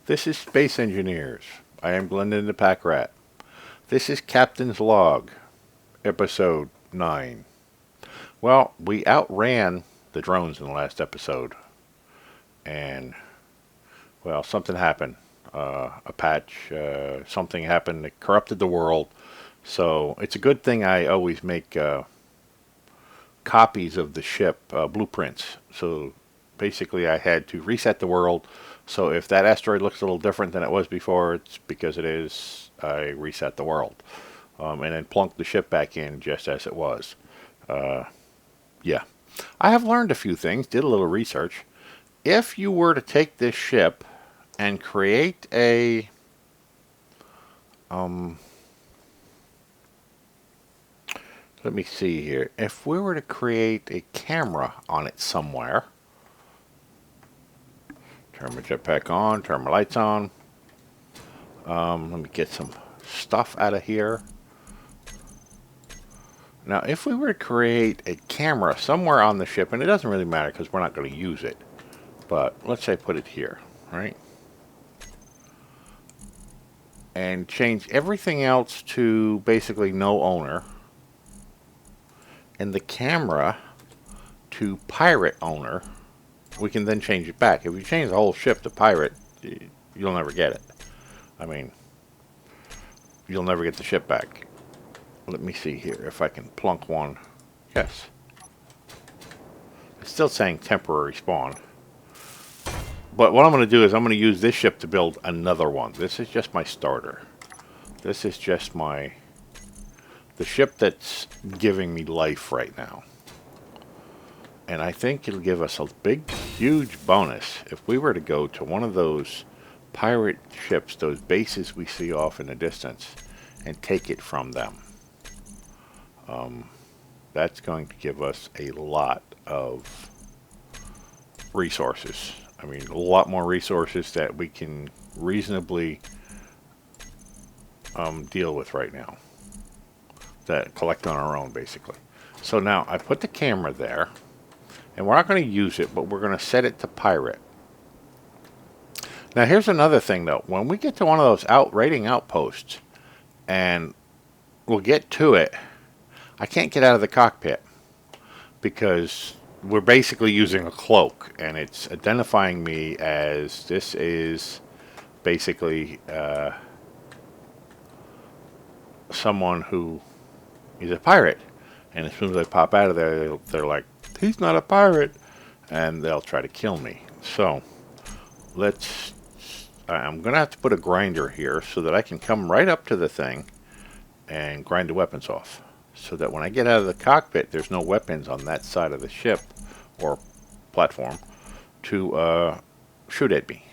This is Space Engineers. I am Glendin ThePackRat. This is Captain's Log, Episode 9. Well, we outran the drones in the last episode. And, well, something happened. A patch, something happened that corrupted the world. So, it's a good thing I always make copies of the ship, blueprints. So, basically I had to reset the world. So if that asteroid looks a little different than it was before, it's because it is. I reset the world. And then plunk the ship back in just as it was. Yeah. I have learned a few things, did a little research. If you were to take this ship and create a... let me see here. If we were to create a camera on it somewhere... Turn my jetpack on, turn my lights on. Let me get some stuff out of here. Now, if we were to create a camera somewhere on the ship, and it doesn't really matter because we're not going to use it, but let's say put it here, right? And change everything else to basically no owner. And the camera to pirate owner. We can then change it back. If you change the whole ship to pirate, you'll never get it. I mean, you'll never get the ship back. Let me see here if I can plunk one. Yes. It's still saying temporary spawn. But what I'm going to do is I'm going to use this ship to build another one. This is just my starter. This is just the ship that's giving me life right now. And I think it'll give us a big, huge bonus if we were to go to one of those pirate ships, those bases we see off in the distance, and take it from them. That's going to give us a lot of resources. I mean, a lot more resources that we can reasonably deal with right now. That collect on our own, basically. So now I put the camera there. And we're not going to use it, but we're going to set it to pirate. Now, here's another thing, though. When we get to one of those raiding outposts, and we'll get to it, I can't get out of the cockpit because we're basically using a cloak, and it's identifying me as this is basically someone who is a pirate. And as soon as I pop out of there, they're like, he's not a pirate, and they'll try to kill me. So I'm gonna have to put a grinder here so that I can come right up to the thing and grind the weapons off, so that when I get out of the cockpit, there's no weapons on that side of the ship or platform to shoot at me.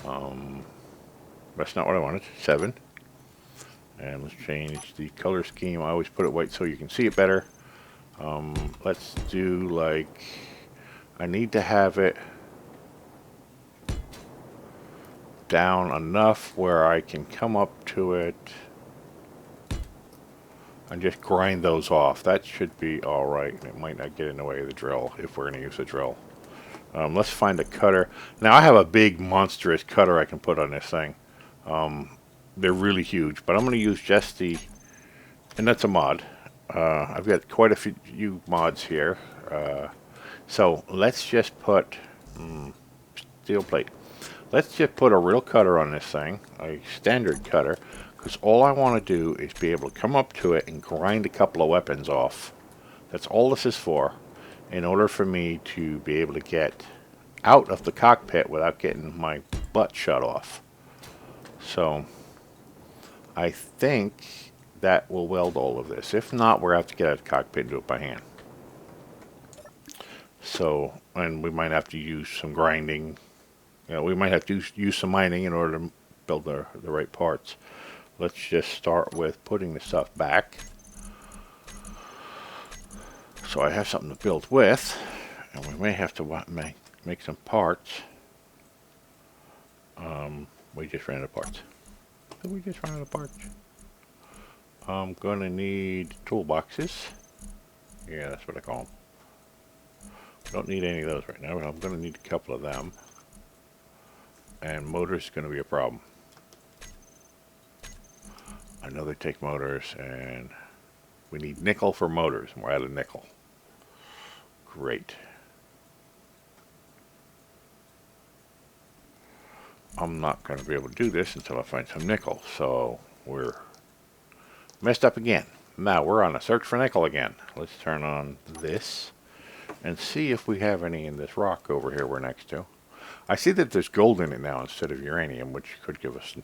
That's not what I wanted. 7. And let's change the color scheme. I always put it white so you can see it better. Let's do like, I need to have it down enough where I can come up to it and just grind those off. That should be alright. It might not get in the way of the drill if we're going to use a drill. Let's find a cutter. Now I have a big monstrous cutter I can put on this thing. They're really huge, but I'm going to use just and that's a mod. I've got quite a few mods here. So let's just put steel plate. Let's just put a real cutter on this thing, a standard cutter, because all I want to do is be able to come up to it and grind a couple of weapons off. That's all this is for, in order for me to be able to get out of the cockpit without getting my butt shut off. So I think that will weld all of this. If not, we're going to have to get out of the cockpit and do it by hand. So, and we might have to use some grinding. You know, we might have to use some mining in order to build the right parts. Let's just start with putting the stuff back. So I have something to build with. And we may have to make some parts. We just ran out of parts. Did we just run out of parts? I'm going to need toolboxes. Yeah, that's what I call them. Don't need any of those right now, but I'm going to need a couple of them. And motors is going to be a problem. I know they take motors, and we need nickel for motors, and we're out of nickel. Great. I'm not going to be able to do this until I find some nickel, so we're messed up again. Now we're on a search for nickel again. Let's turn on this and see if we have any in this rock over here we're next to. I see that there's gold in it now instead of uranium, which could give us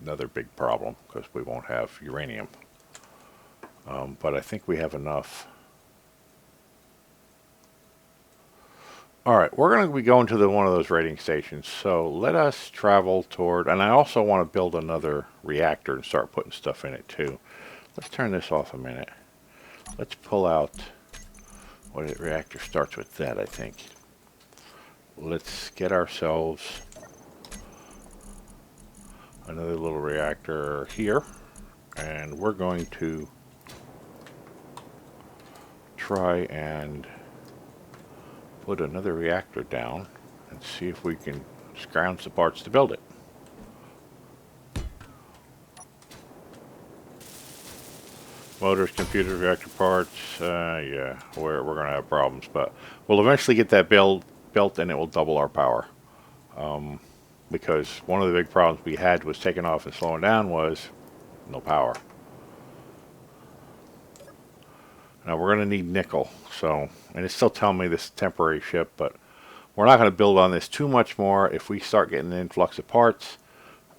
another big problem because we won't have uranium. But I think we have enough. Alright, we're going to be going to one of those raiding stations, so let us travel toward, and I also want to build another reactor and start putting stuff in it too. Let's turn this off a minute. Let's pull out, reactor starts with that, I think. Let's get ourselves another little reactor here, and we're going to try and put another reactor down and see if we can scrounge the parts to build it. Motors, computers, reactor parts, yeah, we're going to have problems, but we'll eventually get that built and it will double our power. Because one of the big problems we had was taking off and slowing down was no power. Now we're going to need nickel, so, and it's still telling me this is a temporary ship, but we're not going to build on this too much more. If we start getting an influx of parts,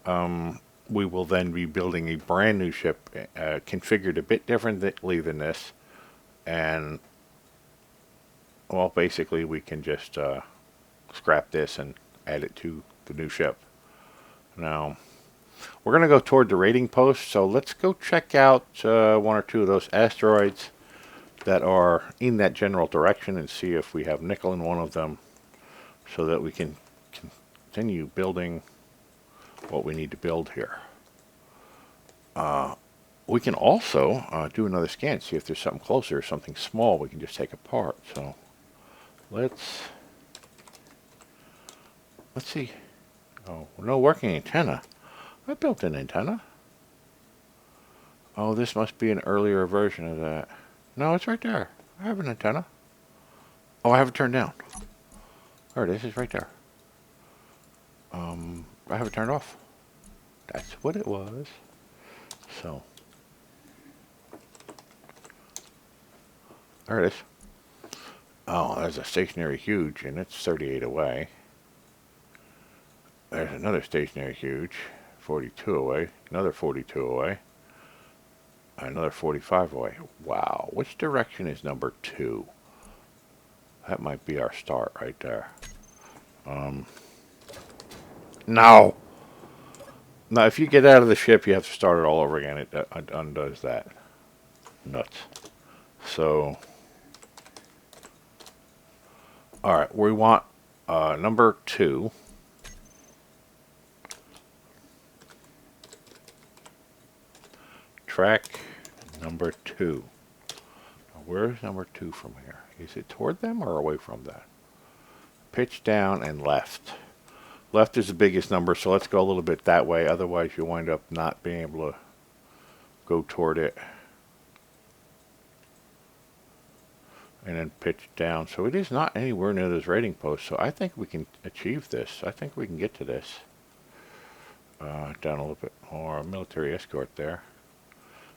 we will then be building a brand new ship, configured a bit differently than this, and well, basically we can just scrap this and add it to the new ship. Now we're going to go toward the raiding post, so let's go check out one or two of those asteroids that are in that general direction and see if we have nickel in one of them so that we can continue building what we need to build here. We can also do another scan, see if there's something closer, something small we can just take apart. So let's see. Oh, no working antenna. I built an antenna. Oh, this must be an earlier version of that. No, it's right there. I have an antenna. Oh, I have it turned down. There it is. It's right there. I have it turned off. That's what it was. So, there it is. Oh, there's a stationary huge, and it's 38 away. There's another stationary huge, 42 away. Another 42 away. Another 45 away. Wow. Which direction is number 2? That might be our start right there. No! Now, if you get out of the ship, you have to start it all over again. It undoes that. Nuts. So, alright, we want number 2. Track number 2. Now, where's number 2 from here? Is it toward them or away from that? Pitch down and left. Left is the biggest number, so let's go a little bit that way. Otherwise, you'll wind up not being able to go toward it. And then pitch down. So it is not anywhere near those raiding posts, so I think we can achieve this. I think we can get to this. Down a little bit more. Military escort there.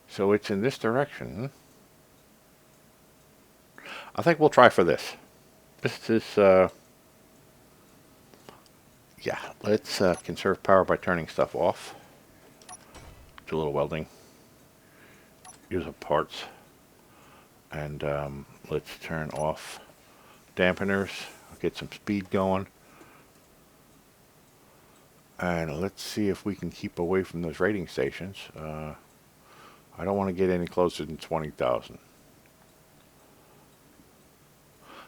So it's in this direction. I think we'll try for this. This is, yeah, let's conserve power by turning stuff off. Do a little welding. Use up parts. And let's turn off dampeners. Get some speed going. And let's see if we can keep away from those raiding stations. I don't want to get any closer than 20,000.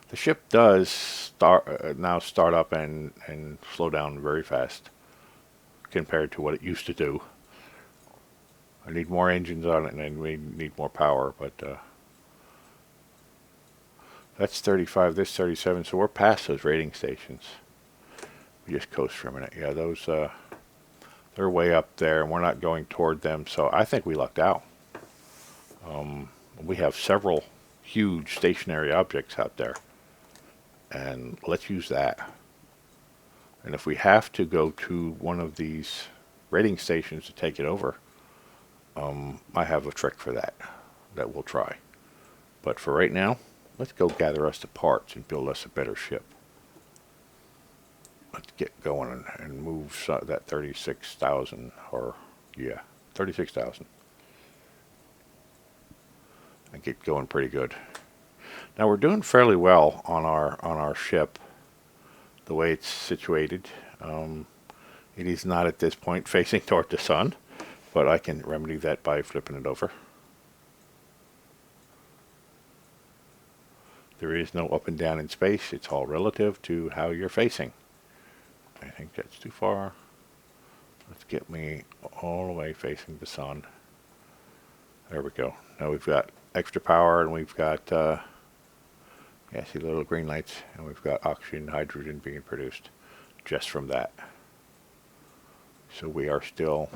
The ship does now start up and slow down very fast compared to what it used to do. I need more engines on it and we need more power, but that's 35, this 37, so we're past those raiding stations. Just coast for a minute. Yeah, those they're way up there, and we're not going toward them. So I think we lucked out. We have several huge stationary objects out there, and let's use that. And if we have to go to one of these raiding stations to take it over, I have a trick for that we'll try. But for right now, let's go gather us the parts and build us a better ship. Let's get going and move that 36,000, or yeah, 36,000, and get going pretty good. Now we're doing fairly well on our ship, the way it's situated. It is not at this point facing toward the sun, but I can remedy that by flipping it over. There is no up and down in space. It's all relative to how you're facing. I think that's too far. Let's get me all the way facing the sun. There we go. Now we've got extra power, and we've got, yeah, see the little green lights, and we've got oxygen, hydrogen being produced just from that. So we are still,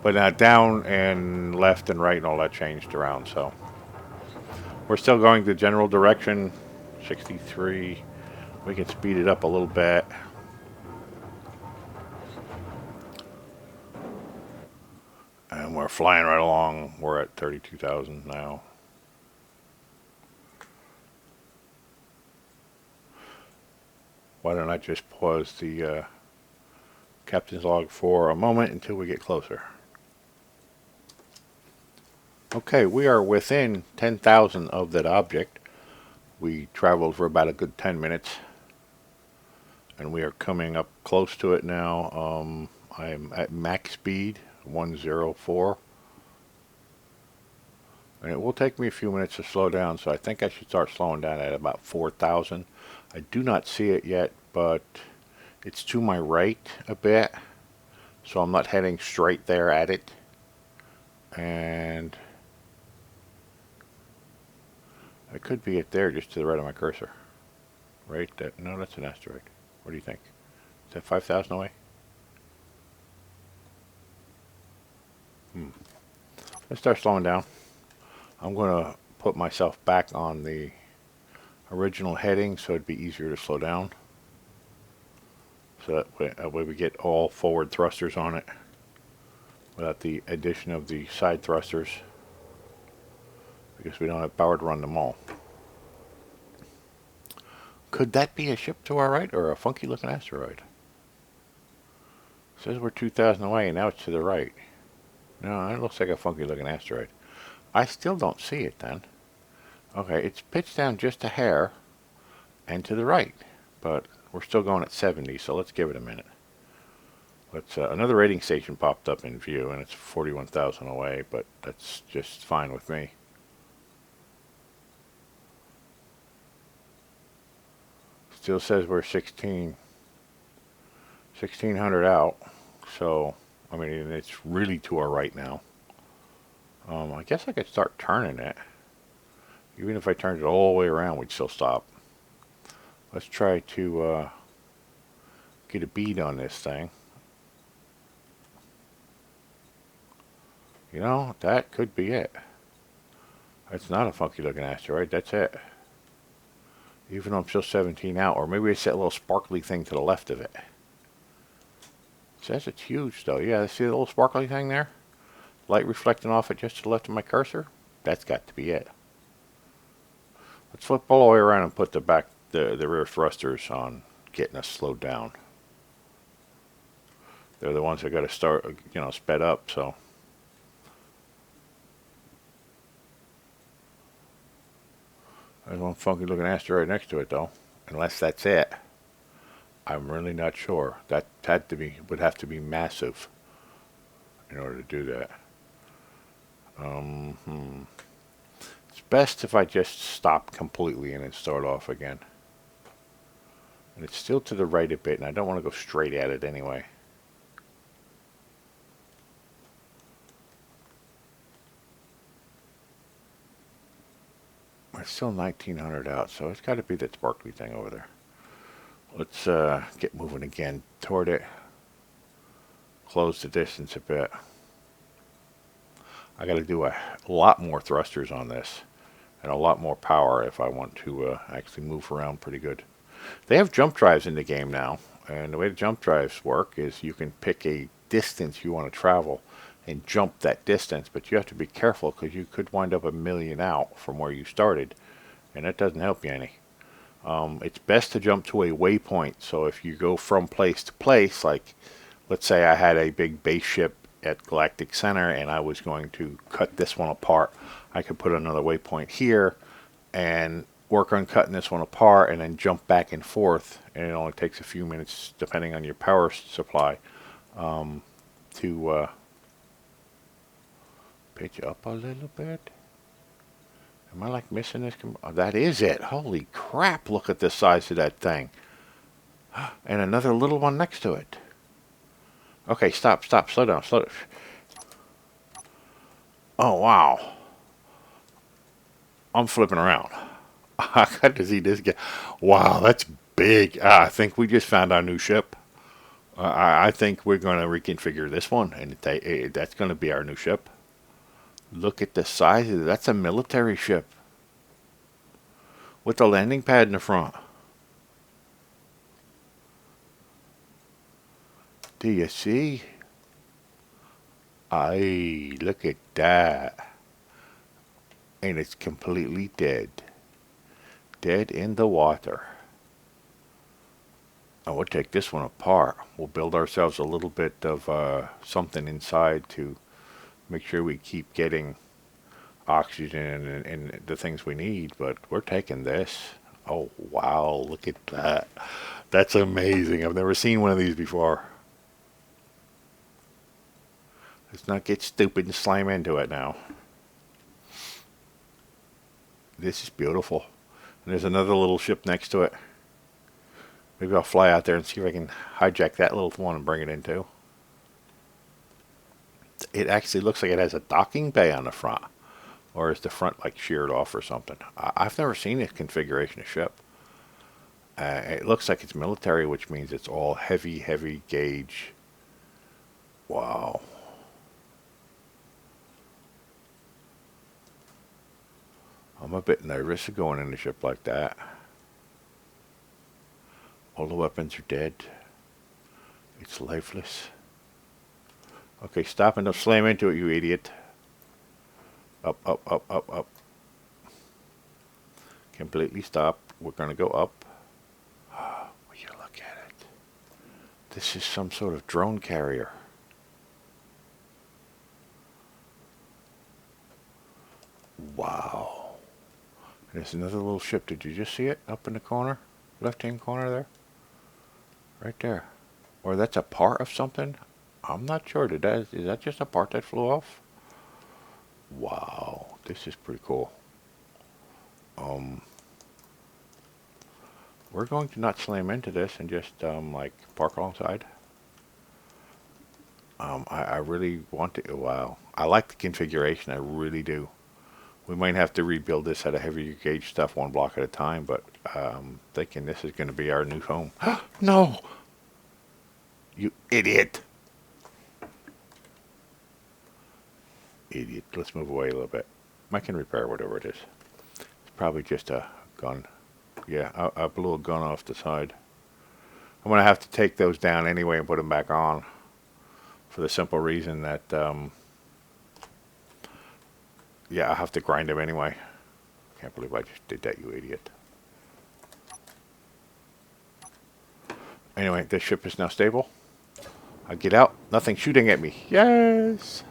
but now down and left and right and all that changed around, so we're still going the general direction. 63. We can speed it up a little bit. And we're flying right along. We're at 32,000 now. Why don't I just pause the captain's log for a moment until we get closer. Okay, we are within 10,000 of that object. We traveled for about a good 10 minutes, and we are coming up close to it now. I'm at max speed, 104, and it will take me a few minutes to slow down, so I think I should start slowing down at about 4,000. I do not see it yet, but it's to my right a bit, so I'm not heading straight there at it. And it could be it there, just to the right of my cursor. Right? No, that's an asteroid. What do you think? Is that 5,000 away? Let's start slowing down. I'm going to put myself back on the original heading so it'd be easier to slow down. So that way we get all forward thrusters on it without the addition of the side thrusters, because we don't have power to run them all. Could that be a ship to our right, or a funky looking asteroid? It says we're 2,000 away, and now it's to the right. No, it looks like a funky looking asteroid. I still don't see it then. Okay, it's pitched down just a hair and to the right, but we're still going at 70, so let's give it a minute. Let's, another rating station popped up in view, and it's 41,000 away, but that's just fine with me. Still says we're 1,600 out, so I mean it's really to our right now. I guess I could start turning it. Even if I turned it all the way around, we'd still stop. Let's try to get a bead on this thing. You know, that could be it. That's not a funky looking asteroid, that's it. Even though I'm still 17 out, or maybe it's that little sparkly thing to the left of it. It says it's huge though. Yeah, see the little sparkly thing there? Light reflecting off it just to the left of my cursor? That's got to be it. Let's flip all the way around and put the rear thrusters on, getting us slowed down. They're the ones that got to start, you know, sped up, so. There's one funky looking asteroid next to it though. Unless that's it. I'm really not sure. That would have to be massive in order to do that. It's best if I just stop completely and then start off again. And it's still to the right a bit, and I don't want to go straight at it anyway. It's still 1,900 out, so it's got to be that sparkly thing over there. Let's get moving again toward it. Close the distance a bit. I got to do a lot more thrusters on this and a lot more power if I want to actually move around pretty good. They have jump drives in the game now, and the way the jump drives work is you can pick a distance you want to travel and jump that distance, but you have to be careful because you could wind up a million out from where you started, and that doesn't help you any. It's best to jump to a waypoint, so if you go from place to place, like let's say I had a big base ship at Galactic Center and I was going to cut this one apart, I could put another waypoint here and work on cutting this one apart and then jump back and forth, and it only takes a few minutes depending on your power supply to pitch up a little bit. Am I like missing this? Oh, that is it. Holy crap, look at the size of that thing. And another little one next to it. Okay, stop, slow down, slow down. Oh, wow. I'm flipping around. I got to see this guy. Wow, that's big. I think we just found our new ship. I think we're going to reconfigure this one, and that's going to be our new ship. Look at the size of it. That's a military ship with a landing pad in the front. Do you see? Aye, look at that. And it's completely dead. Dead in the water. And we'll take this one apart. We'll build ourselves a little bit of something inside to make sure we keep getting oxygen and the things we need. But we're taking this. Oh, wow. Look at that. That's amazing. I've never seen one of these before. Let's not get stupid and slam into it now. This is beautiful. And there's another little ship next to it. Maybe I'll fly out there and see if I can hijack that little one and bring it in too. It actually looks like it has a docking bay on the front. Or is the front like sheared off or something? I've never seen this configuration of ship. It looks like it's military, which means it's all heavy gauge. Wow. I'm a bit nervous of going in a ship like that. All the weapons are dead. It's lifeless. Okay, stop and don't slam into it, you idiot. Up, up, up, up, up. Completely stop. We're going to go up. Oh, will you look at it? This is some sort of drone carrier. Wow. There's another little ship. Did you just see it up in the corner? Left-hand corner there? Right there. Or that's a part of something? I'm not sure. Is that just a part that flew off? Wow. This is pretty cool. We're going to not slam into this and just like park alongside. I really want to. Wow. I like the configuration. I really do. We might have to rebuild this at a heavier gauge stuff one block at a time, but thinking this is going to be our new home. No! You idiot! Idiot. Let's move away a little bit. I can repair whatever it is. It's probably just a gun. Yeah, I blew a gun off the side. I'm going to have to take those down anyway and put them back on. For the simple reason that, yeah, I have to grind them anyway. Can't believe I just did that, you idiot. Anyway, this ship is now stable. I get out. Nothing shooting at me. Yes!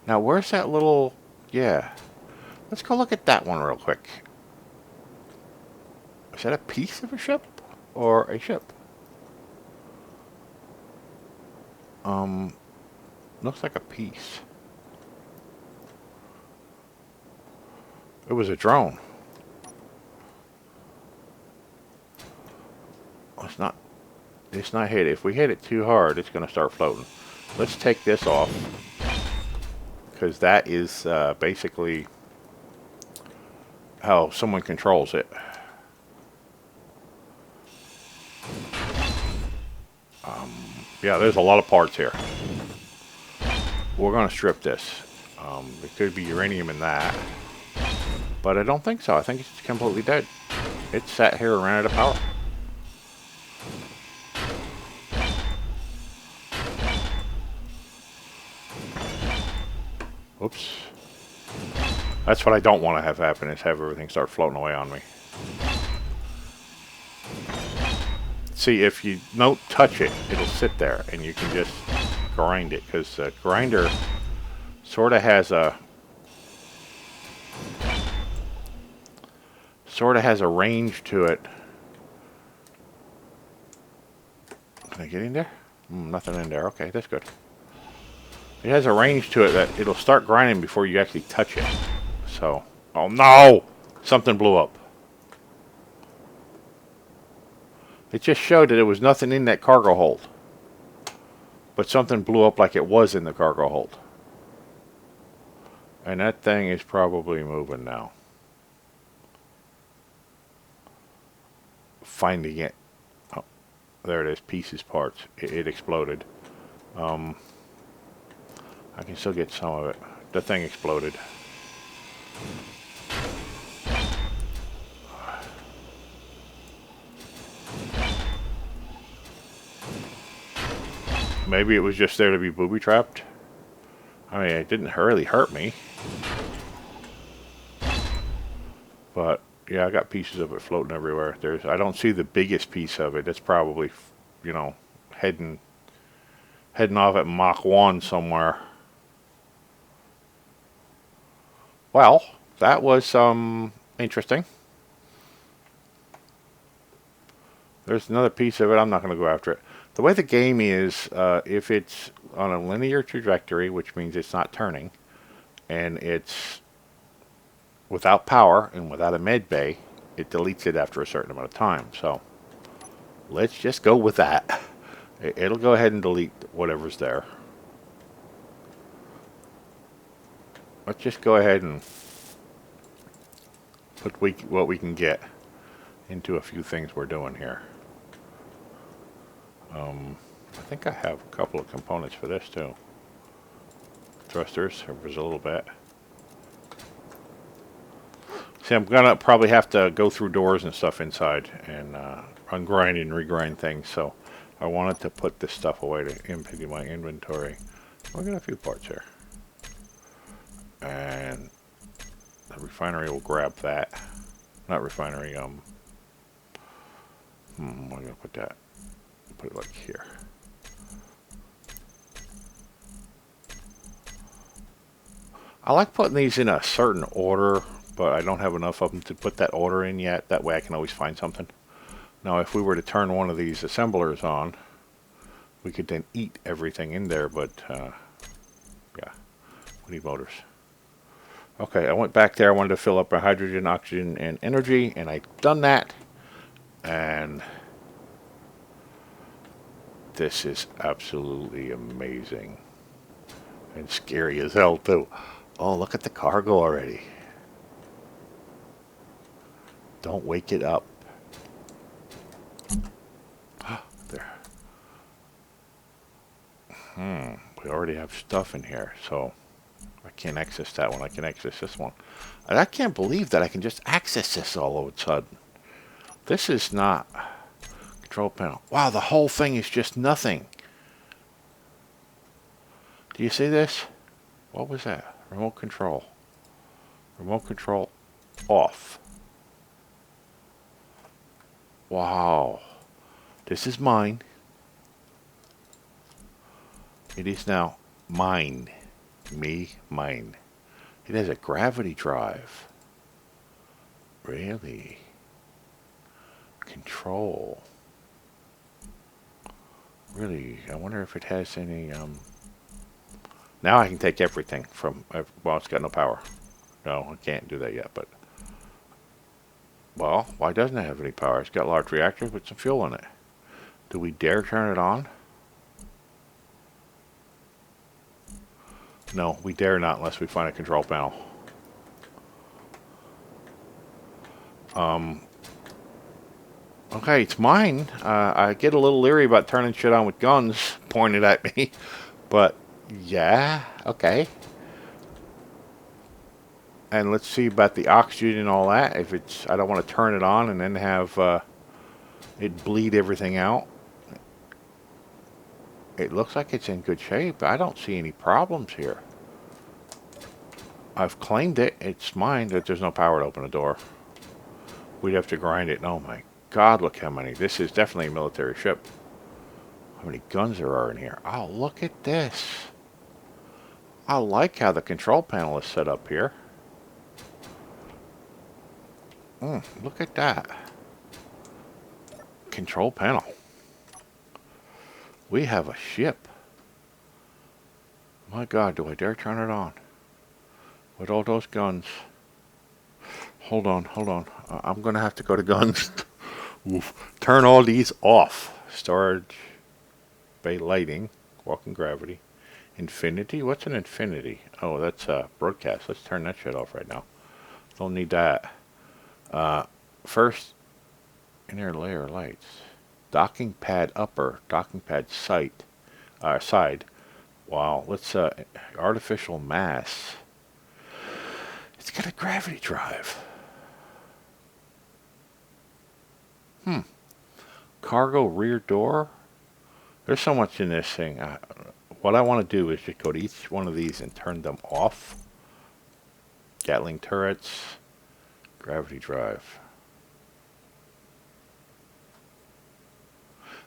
Now, where's that little... Yeah. Let's go look at that one real quick. Is that a piece of a ship? Or a ship? Looks like a piece. It was a drone. It's not hit. If we hit it too hard, it's going to start floating. Let's take this off. Because that is basically how someone controls it. Yeah, there's a lot of parts here. We're going to strip this. There could be uranium in that. But I don't think so. I think it's completely dead. It sat here and ran out of power. Oops. That's what I don't want to have happen, is have everything start floating away on me. See, if you don't touch it, it'll sit there, and you can just grind it, because the grinder sort of has a range to it. Can I get in there? Nothing in there. Okay, that's good. It has a range to it that it'll start grinding before you actually touch it. So, oh no! Something blew up. It just showed that there was nothing in that cargo hold. But something blew up like it was in the cargo hold. And that thing is probably moving now. Finding it. Oh, there it is. Pieces, parts. It exploded. I can still get some of it. The thing exploded. Maybe it was just there to be booby-trapped. I mean, it didn't really hurt me. But, yeah, I got pieces of it floating everywhere. I don't see the biggest piece of it. It's probably, you know, heading off at Mach 1 somewhere. Well, that was interesting. There's another piece of it. I'm not going to go after it. The way the game is, if it's on a linear trajectory, which means it's not turning, and it's without power and without a med bay, it deletes it after a certain amount of time. So let's just go with that. It'll go ahead and delete whatever's there. Let's just go ahead and put what we can get into a few things we're doing here. I think I have a couple of components for this too. Thrusters, there's a little bit. See, I'm gonna probably have to go through doors and stuff inside and ungrind and regrind things, so I wanted to put this stuff away to empty my inventory. We got a few parts here. And the refinery will grab that. Not refinery, I'm gonna put that. Put it like here. I like putting these in a certain order, but I don't have enough of them to put that order in yet. That way I can always find something. Now, if we were to turn one of these assemblers on, we could then eat everything in there, but yeah, we need motors. Okay, I went back there. I wanted to fill up my hydrogen, oxygen, and energy, and I've done that. And this is absolutely amazing. And scary as hell, too. Oh, look at the cargo already. Don't wake it up. There. We already have stuff in here, so I can't access that one. I can access this one. And I can't believe that I can just access this all of a sudden. This is not control panel. Wow, the whole thing is just nothing. Do you see this? What was that? Remote control. Remote control off. Wow. This is mine. It is now mine. Me, mine. It has a gravity drive. Really? Control. Really? I wonder if it has any, Now I can take everything from, well, it's got no power. No, I can't do that yet, but... Well, why doesn't it have any power? It's got large reactors with some fuel in it. Do we dare turn it on? No, we dare not unless we find a control panel. Okay, it's mine. I get a little leery about turning shit on with guns pointed at me, but yeah, okay. And let's see about the oxygen and all that. If it's, I don't want to turn it on and then have it bleed everything out. It looks like it's in good shape. I don't see any problems here. I've claimed it. It's mine. That there's no power to open the door. We'd have to grind it. Oh my God, look how many. This is definitely a military ship. How many guns there are in here. Oh, look at this. I like how the control panel is set up here. Look at that. Control panel. We have a ship. My God, do I dare turn it on? With all those guns. Hold on, hold on. I'm going to have to go to guns. Oof. Turn all these off. Storage, bay lighting, walking gravity. Infinity? What's an infinity? Oh, that's broadcast. Let's turn that shit off right now. Don't need that. First, inner layer lights. Docking pad upper. Docking pad side. Wow. Let's artificial mass. It's got a gravity drive. Cargo rear door. There's so much in this thing. What I want to do is just go to each one of these and turn them off. Gatling turrets. Gravity drive.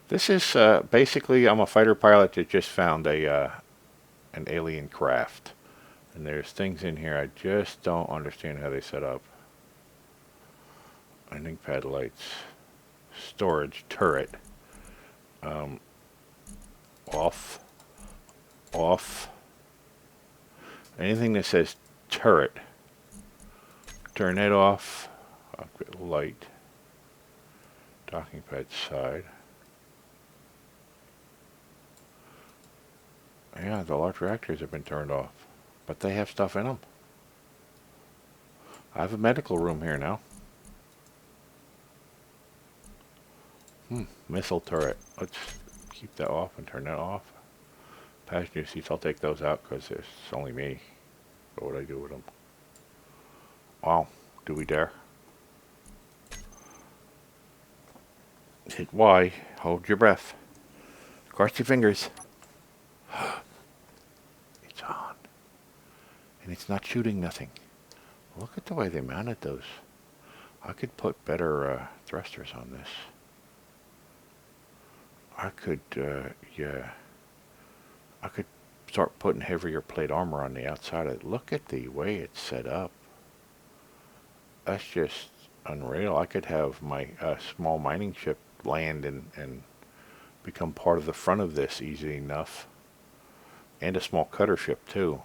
This is basically, I'm a fighter pilot that just found an alien craft. And there's things in here I just don't understand how they set up. Landing pad lights. Storage turret. Off. Off. Anything that says turret. Turn it off. Light. Docking pad side. Yeah, the large reactors have been turned off. But they have stuff in them. I have a medical room here now. Missile turret. Let's keep that off and turn that off. Passenger seats, I'll take those out because it's only me. What would I do with them? Wow, do we dare? Hit Y, hold your breath. Cross your fingers. It's on. And it's not shooting nothing. Look at the way they mounted those. I could put better thrusters on this. I could, yeah. I could start putting heavier plate armor on the outside of it. Look at the way it's set up. That's just unreal. I could have my small mining ship land and become part of the front of this easy enough. And a small cutter ship too.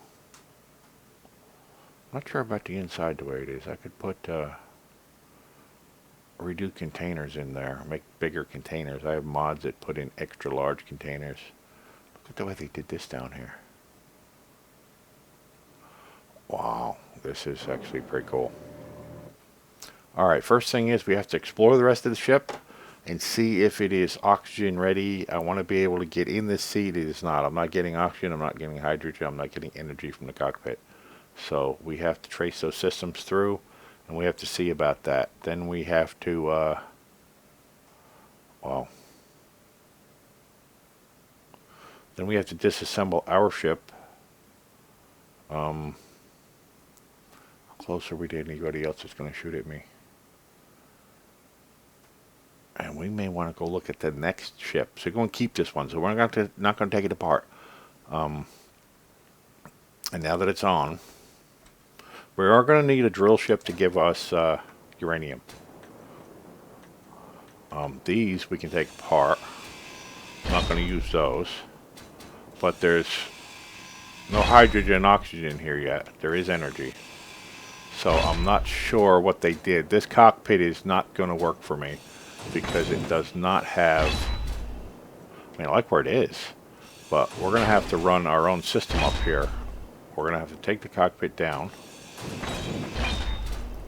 Not sure about the inside the way it is. I could put redo containers in there, make bigger containers. I have mods that put in extra large containers. Look at the way they did this down here. Wow, this is actually pretty cool. Alright, first thing is we have to explore the rest of the ship and see if it is oxygen ready. I want to be able to get in this seat. It is not. I'm not getting oxygen, I'm not getting hydrogen, I'm not getting energy from the cockpit. So we have to trace those systems through, and we have to see about that. Then we have to, well, then we have to disassemble our ship. How close are we to anybody else that's going to shoot at me? And we may want to go look at the next ship. So we're going to keep this one. So we're not going to take it apart. And now that it's on, we are going to need a drill ship to give us uranium. These we can take apart. I'm not going to use those. But there's no hydrogen and oxygen here yet. There is energy. So I'm not sure what they did. This cockpit is not going to work for me because it does not have... I mean, I like where it is. But we're going to have to run our own system up here. We're going to have to take the cockpit down.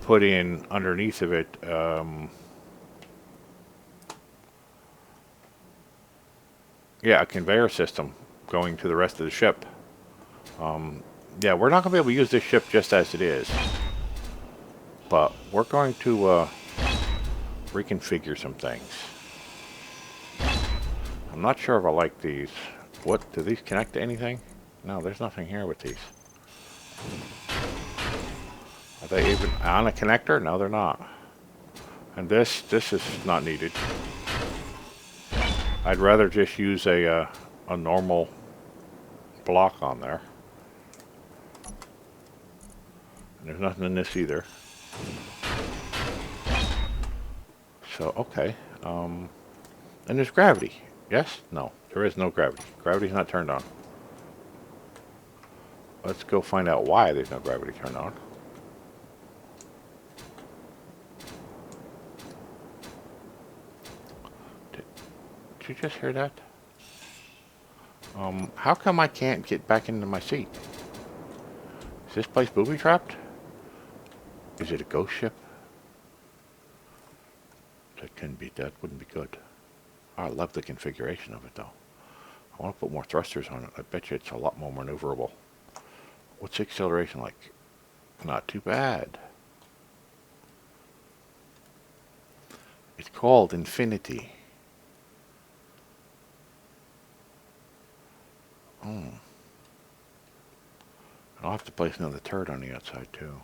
Put in underneath of it yeah, a conveyor system going to the rest of the ship. Yeah, we're not going to be able to use this ship just as it is. But we're going to reconfigure some things. I'm not sure if I like these. What, do these connect to anything? No, there's nothing here with these. Are they even on a connector? No, they're not. And this is not needed. I'd rather just use a normal block on there. And there's nothing in this either. So, okay. And there's gravity. Yes? No. There is no gravity. Gravity's not turned on. Let's go find out why there's no gravity turned on. Did you just hear that? How come I can't get back into my seat? Is this place booby-trapped? Is it a ghost ship? That wouldn't be good. Oh, I love the configuration of it, though. I want to put more thrusters on it. I bet you it's a lot more maneuverable. What's the acceleration like? Not too bad. It's called Infinity. I'll have to place another turret on the outside, too.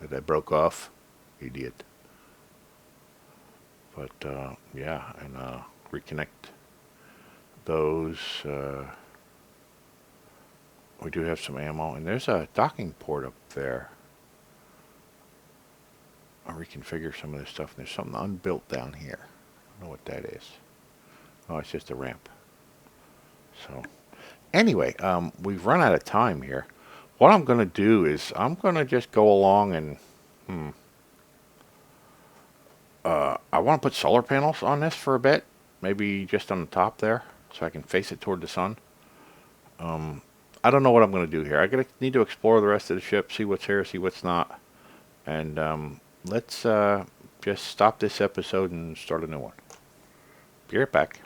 That broke off. Idiot. But, yeah, and reconnect those. We do have some ammo, and there's a docking port up there. I'll reconfigure some of this stuff, and there's something unbuilt down here. I don't know what that is. Oh, it's just a ramp. So, anyway, we've run out of time here. What I'm going to do is I'm going to just go along and, I want to put solar panels on this for a bit. Maybe just on the top there, so I can face it toward the sun. I don't know what I'm going to do here. Need to explore the rest of the ship, see what's here, see what's not. And let's just stop this episode and start a new one. Be right back.